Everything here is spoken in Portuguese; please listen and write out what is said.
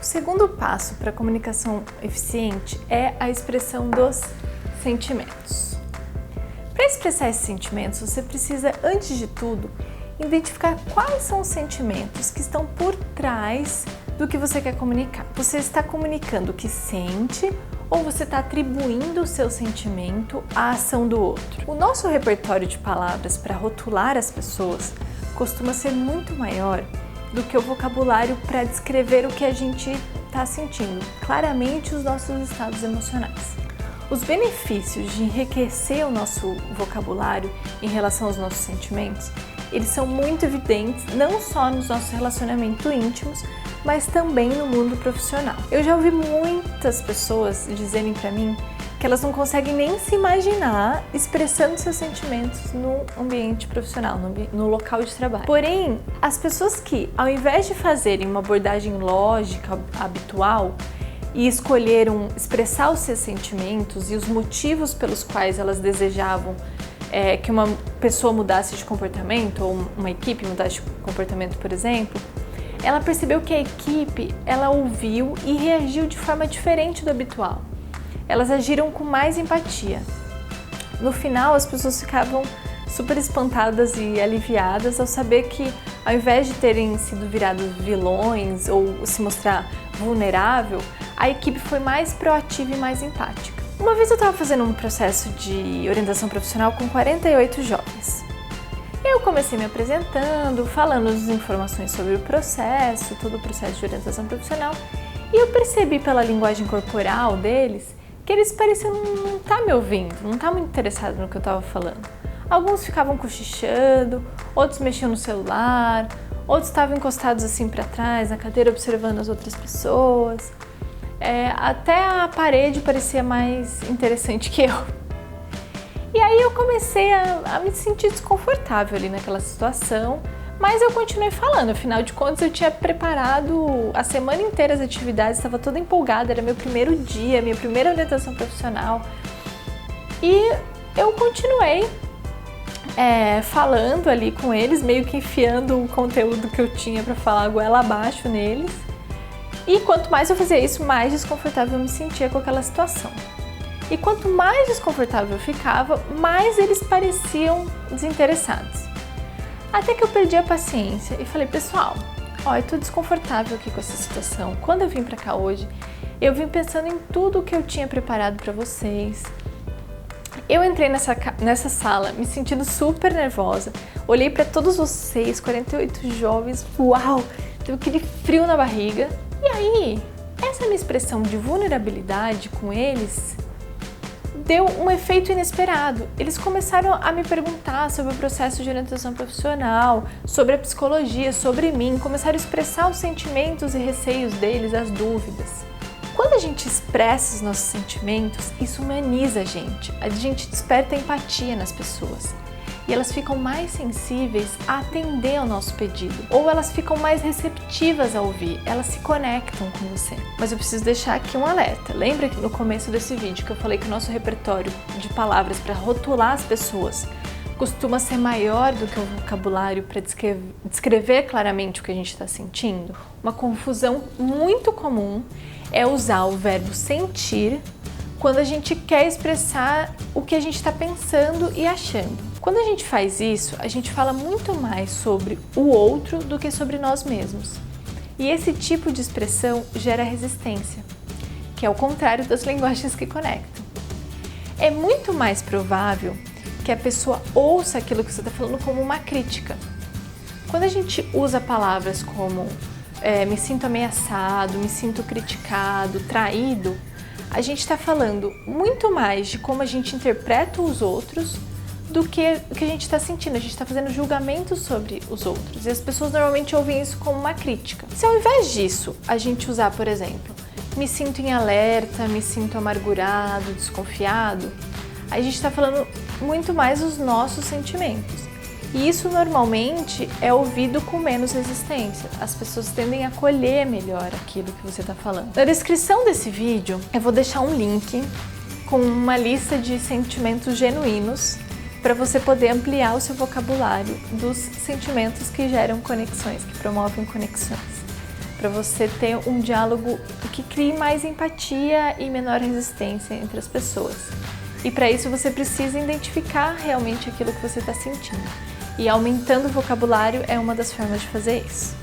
segundo passo para a comunicação eficiente é a expressão dos sentimentos. Para expressar esses sentimentos, você precisa, antes de tudo, identificar quais são os sentimentos que estão por trás do que você quer comunicar. Você está comunicando o que sente ou você está atribuindo o seu sentimento à ação do outro? O nosso repertório de palavras para rotular as pessoas costuma ser muito maior do que o vocabulário para descrever o que a gente está sentindo, claramente os nossos estados emocionais. Os benefícios de enriquecer o nosso vocabulário em relação aos nossos sentimentos, eles são muito evidentes não só nos nossos relacionamentos íntimos, mas também no mundo profissional. Eu já ouvi muitas pessoas dizerem para mim que elas não conseguem nem se imaginar expressando seus sentimentos no ambiente profissional, no local de trabalho. Porém, as pessoas que, ao invés de fazerem uma abordagem lógica, habitual, e escolheram expressar os seus sentimentos e os motivos pelos quais elas desejavam que uma pessoa mudasse de comportamento, ou uma equipe mudasse de comportamento, por exemplo, ela percebeu que a equipe, ela ouviu e reagiu de forma diferente do habitual. Elas agiram com mais empatia. No final, as pessoas ficavam super espantadas e aliviadas ao saber que, ao invés de terem sido virados vilões ou se mostrar vulnerável, a equipe foi mais proativa e mais empática. Uma vez eu estava fazendo um processo de orientação profissional com 48 jovens. Eu comecei me apresentando, falando as informações sobre o processo, todo o processo de orientação profissional, e eu percebi pela linguagem corporal deles que eles pareciam não estar me ouvindo, não estar muito interessados no que eu estava falando. Alguns ficavam cochichando, outros mexiam no celular, outros estavam encostados assim para trás na cadeira observando as outras pessoas. Até a parede parecia mais interessante que eu. E aí eu comecei a me sentir desconfortável ali naquela situação, mas eu continuei falando, afinal de contas eu tinha preparado a semana inteira as atividades, estava toda empolgada, era meu primeiro dia, minha primeira orientação profissional. E eu continuei falando ali com eles, meio que enfiando o conteúdo que eu tinha para falar goela abaixo neles. E quanto mais eu fazia isso, mais desconfortável eu me sentia com aquela situação. E quanto mais desconfortável eu ficava, mais eles pareciam desinteressados. Até que eu perdi a paciência e falei, pessoal, eu tô desconfortável aqui com essa situação. Quando eu vim pra cá hoje, eu vim pensando em tudo que eu tinha preparado pra vocês. Eu entrei nessa sala me sentindo super nervosa. Olhei pra todos vocês, 48 jovens, uau, teve aquele frio na barriga. E aí, essa minha expressão de vulnerabilidade com eles deu um efeito inesperado. Eles começaram a me perguntar sobre o processo de orientação profissional, sobre a psicologia, sobre mim, começaram a expressar os sentimentos e receios deles, as dúvidas. Quando a gente expressa os nossos sentimentos, isso humaniza a gente desperta empatia nas pessoas. E elas ficam mais sensíveis a atender ao nosso pedido, ou elas ficam mais receptivas a ouvir, elas se conectam com você. Mas eu preciso deixar aqui um alerta. Lembra que no começo desse vídeo que eu falei que o nosso repertório de palavras para rotular as pessoas costuma ser maior do que o vocabulário para descrever claramente o que a gente está sentindo? Uma confusão muito comum é usar o verbo sentir quando a gente quer expressar o que a gente está pensando e achando. Quando a gente faz isso, a gente fala muito mais sobre o outro do que sobre nós mesmos. E esse tipo de expressão gera resistência, que é o contrário das linguagens que conectam. É muito mais provável que a pessoa ouça aquilo que você está falando como uma crítica. Quando a gente usa palavras como me sinto ameaçado, me sinto criticado, traído, a gente está falando muito mais de como a gente interpreta os outros do que o que a gente está sentindo. A gente está fazendo julgamentos sobre os outros e as pessoas normalmente ouvem isso como uma crítica. Se ao invés disso a gente usar, por exemplo, me sinto em alerta, me sinto amargurado, desconfiado, a gente está falando muito mais dos nossos sentimentos. E isso normalmente é ouvido com menos resistência. As pessoas tendem a acolher melhor aquilo que você está falando. Na descrição desse vídeo eu vou deixar um link com uma lista de sentimentos genuínos para você poder ampliar o seu vocabulário dos sentimentos que geram conexões, que promovem conexões. para você ter um diálogo que crie mais empatia e menor resistência entre as pessoas. E para isso você precisa identificar realmente aquilo que você está sentindo. E aumentando o vocabulário é uma das formas de fazer isso.